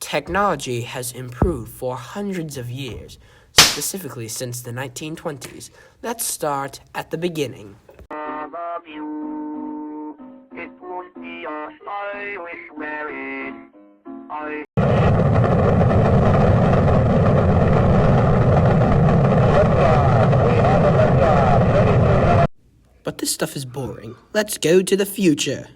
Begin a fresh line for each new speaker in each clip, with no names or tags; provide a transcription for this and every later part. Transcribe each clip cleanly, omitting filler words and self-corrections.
Technology has improved for hundreds of years, specifically since the 1920s. Let's start at the beginning. But this stuff is boring. Let's go to the future.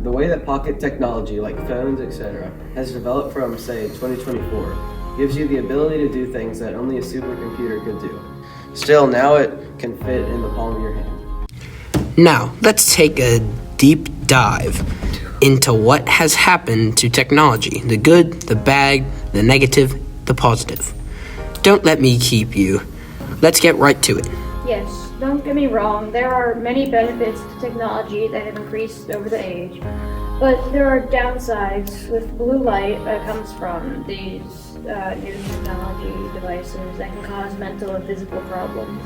The way that pocket technology, like phones, etc., has developed from, say, 2024, gives you the ability to do things that only a supercomputer could do. Still, now it can fit in the palm of your hand.
Now, let's take a deep dive into what has happened to technology, the good, the bad, the negative, the positive. Don't let me keep you. Let's get right to it.
Yes, don't get me wrong, there are many benefits to technology that have increased over the age, but there are downsides with blue light that comes from these new technology devices that can cause mental and physical problems.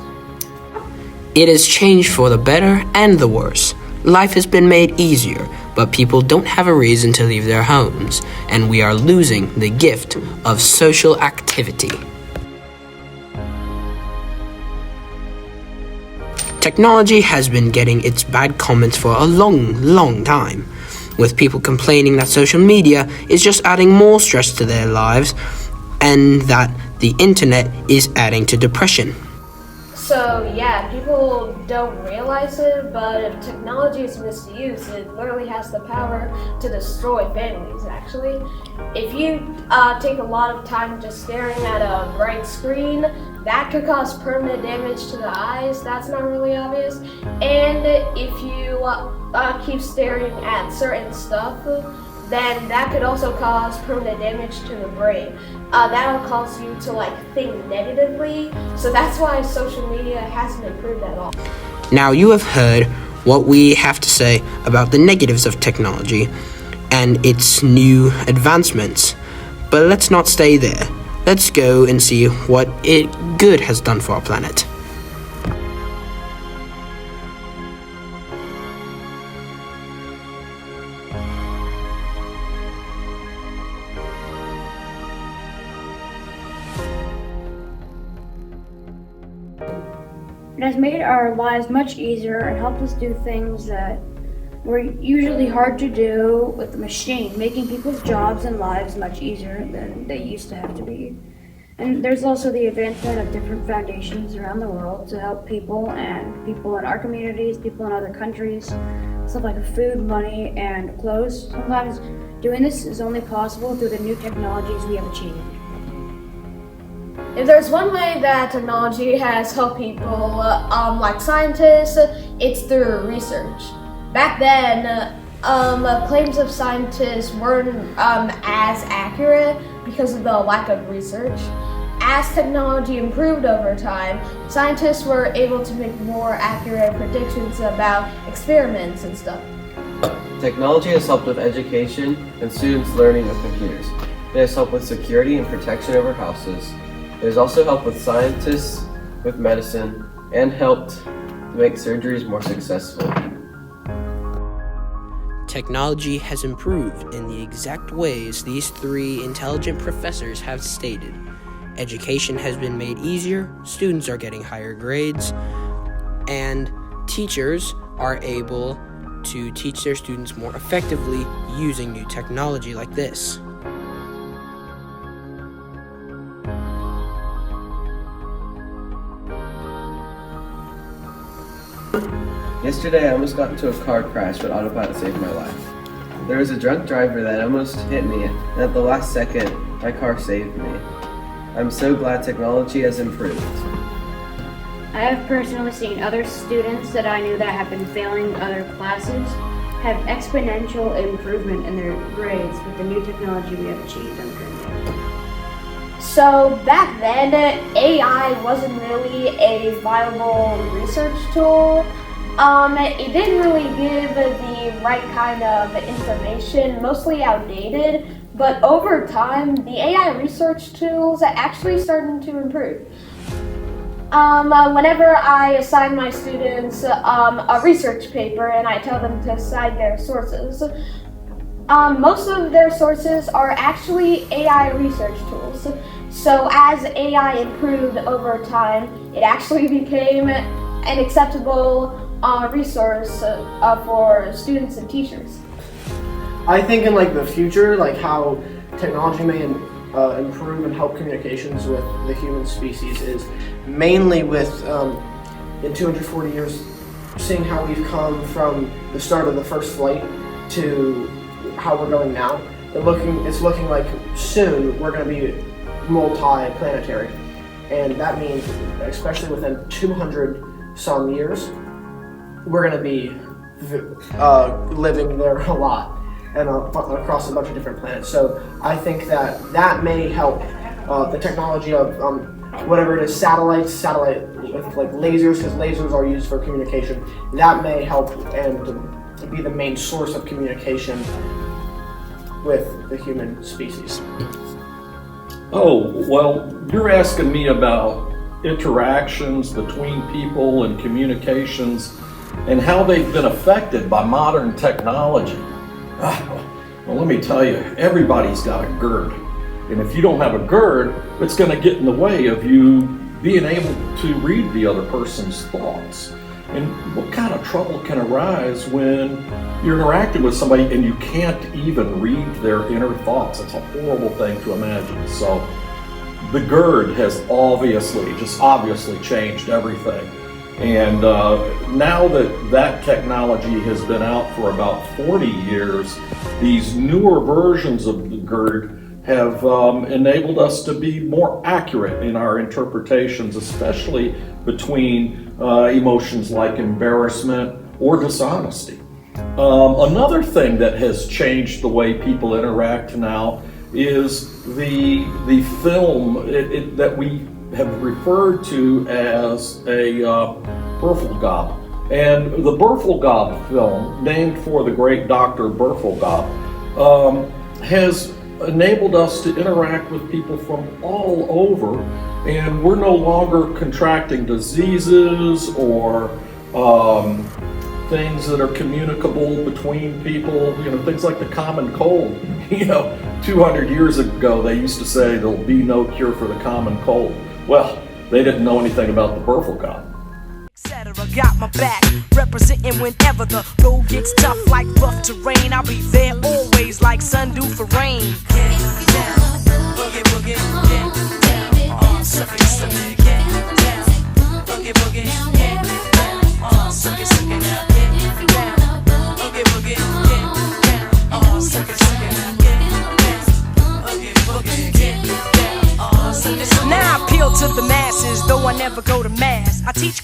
It has changed for the better and the worse. Life has been made easier, but people don't have a reason to leave their homes, and we are losing the gift of social activity. Technology has been getting its bad comments for a long time, with people complaining that social media is just adding more stress to their lives and that the internet is adding to depression.
So yeah, people don't realize it, but if technology is misused, it literally has the power to destroy families, actually. If you take a lot of time just staring at a bright screen, that could cause permanent damage to the eyes. That's not really obvious. And if you keep staring at certain stuff, then that could also cause permanent damage to the brain. That'll cause you to think negatively. So that's why social media hasn't improved at all.
Now you have heard what we have to say about the negatives of technology and its new advancements. But let's not stay there. Let's go and see what it good has done for our planet.
It has made our lives much easier and helped us do things that were usually hard to do with the machine, making people's jobs and lives much easier than they used to have to be. And there's also the advancement of different foundations around the world to help people in our communities, people in other countries, stuff like food, money, and clothes. Sometimes doing this is only possible through the new technologies we have achieved.
If there's one way that technology has helped people, like scientists, it's through research. Back then, claims of scientists weren't as accurate because of the lack of research. As technology improved over time, scientists were able to make more accurate predictions about experiments and stuff.
Technology has helped with education and students learning with computers. It has helped with security and protection over houses. It has also helped with scientists, with medicine, and helped to make surgeries more successful.
Technology has improved in the exact ways these three intelligent professors have stated. Education has been made easier, students are getting higher grades, and teachers are able to teach their students more effectively using new technology like this.
Yesterday, I almost got into a car crash, but autopilot saved my life. There was a drunk driver that almost hit me, and at the last second, my car saved me. I'm so glad technology has improved.
I have personally seen other students that I knew that have been failing other classes have exponential improvement in their grades with the new technology we have achieved on the current day.
So back then, AI wasn't really a viable research tool. It didn't really give the right kind of information, mostly outdated, but over time, the AI research tools are actually starting to improve. Whenever I assign my students a research paper and I tell them to cite their sources, most of their sources are actually AI research tools. So as AI improved over time, it actually became an acceptable resource for students and teachers.
I think in like the future, like how technology may improve and help communications with the human species is mainly with in 240 years, seeing how we've come from the start of the first flight to how we're going now. It's looking like soon we're going to be multi-planetary, and that means especially within 200 some years we're going to be living there a lot and across a bunch of different planets. So I think that may help the technology of whatever it is, satellite with like lasers, because lasers are used for communication. That may help and be the main source of communication with the human species.
Oh, well, you're asking me about interactions between people and communications and how they've been affected by modern technology. Well, let me tell you, everybody's got a GERD. And if you don't have a GERD, it's going to get in the way of you being able to read the other person's thoughts. And what kind of trouble can arise when you're interacting with somebody and you can't even read their inner thoughts? It's a horrible thing to imagine. So the GERD has obviously changed everything. And now that technology has been out for about 40 years, these newer versions of the GERD have enabled us to be more accurate in our interpretations, especially between emotions like embarrassment or dishonesty. Another thing that has changed the way people interact now is the film that we have referred to as a Berfelgob. And the Berfelgob film, named for the great Dr. Berfelgob, has enabled us to interact with people from all over, and we're no longer contracting diseases or things that are communicable between people, things like the common cold. 200 years ago they used to say there'll be no cure for the common cold. Well, they didn't know anything about the Berfelgob.
Got my back, representing whenever the road gets tough like rough terrain. I'll be there always like sun do for rain. Get down, boogie boogie, get down, suck it, get down, boogie boogie, get down, suck it, get down, boogie boogie, get down, suck it, get down, boogie boogie, get down, suck it. Now I appeal to the masses, though I never go to mass. I teach